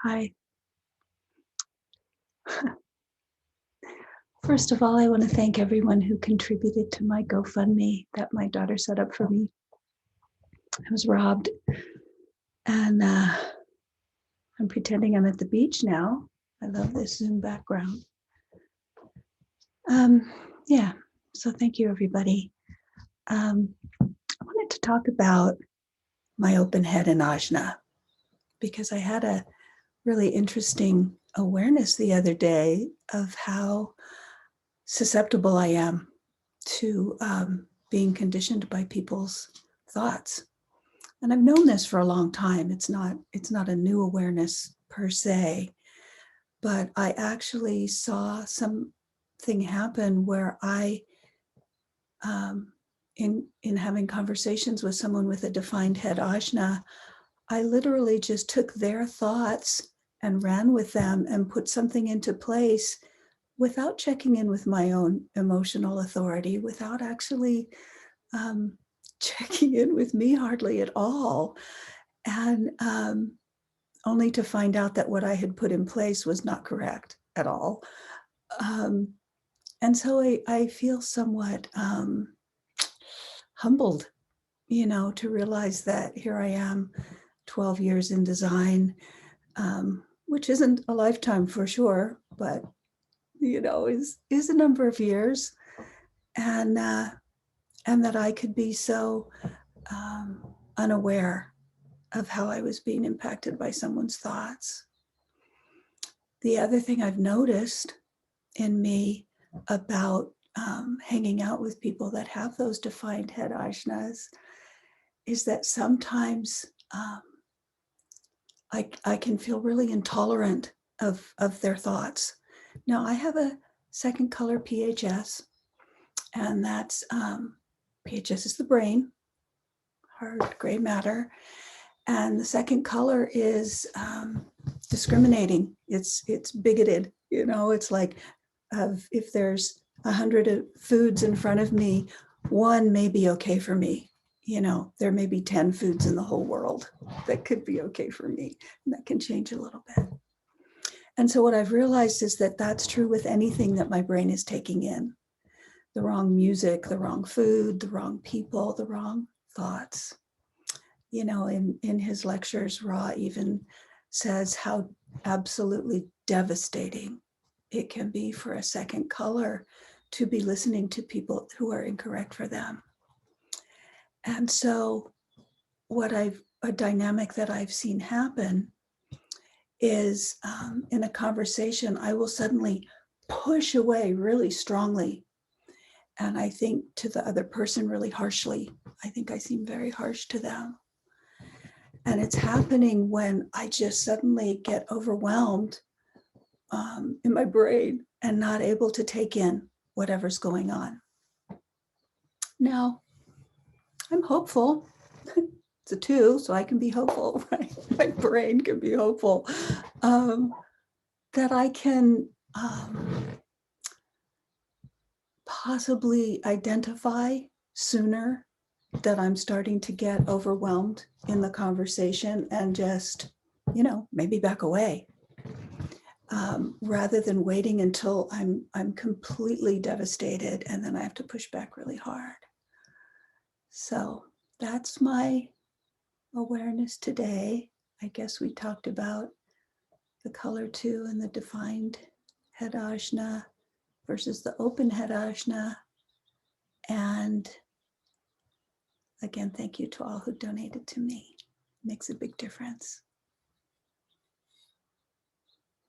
Hi. First of all, I want to thank everyone who contributed to my GoFundMe that my daughter set up for me. I was robbed, and I'm pretending I'm at the beach now. I love this Zoom background. Um, yeah, so thank you, everybody. I wanted to talk about my open head and Ajna because I had a really interesting awareness the other day of how susceptible I am to being conditioned by people's thoughts. And I've known this for a long time. It's not a new awareness per se, but I actually saw something happen where I, in having conversations with someone with a defined head ajna, I literally just took their thoughts and ran with them and put something into place without checking in with my own emotional authority, without actually checking in with me hardly at all. And only to find out that what I had put in place was not correct at all. Um, and so I feel somewhat humbled, to realize that here I am, 12 years in design, which isn't a lifetime for sure, but is a number of years, and that I could be so unaware of how I was being impacted by someone's thoughts. The other thing I've noticed in me about hanging out with people that have those defined head ajnas is that sometimes I can feel really intolerant of their thoughts. Now, I have a second color PHS, and that's PHS is the brain, hard gray matter. And the second color is discriminating. It's bigoted. It's like if there's 100 foods in front of me, one may be okay for me. There may be 10 foods in the whole world that could be okay for me. And that can change a little bit. And so what I've realized is that that's true with anything that my brain is taking in. The wrong music, the wrong food, the wrong people, the wrong thoughts. In his lectures, Ra even says how absolutely devastating it can be for a second color to be listening to people who are incorrect for them. And so a dynamic that I've seen happen is in a conversation, I will suddenly push away really strongly. And I think to the other person really harshly. I think I seem very harsh to them. And it's happening when I just suddenly get overwhelmed in my brain and not able to take in whatever's going on. Now, I'm hopeful. It's a 2, so I can be hopeful, right? My brain can be hopeful that I can possibly identify sooner that I'm starting to get overwhelmed in the conversation and just, maybe back away. Rather than waiting until I'm completely devastated and then I have to push back really hard. So that's my awareness today. I guess we talked about the color 2 and the defined head ajna versus the open head ajna. And again, thank you to all who donated to me. It makes a big difference.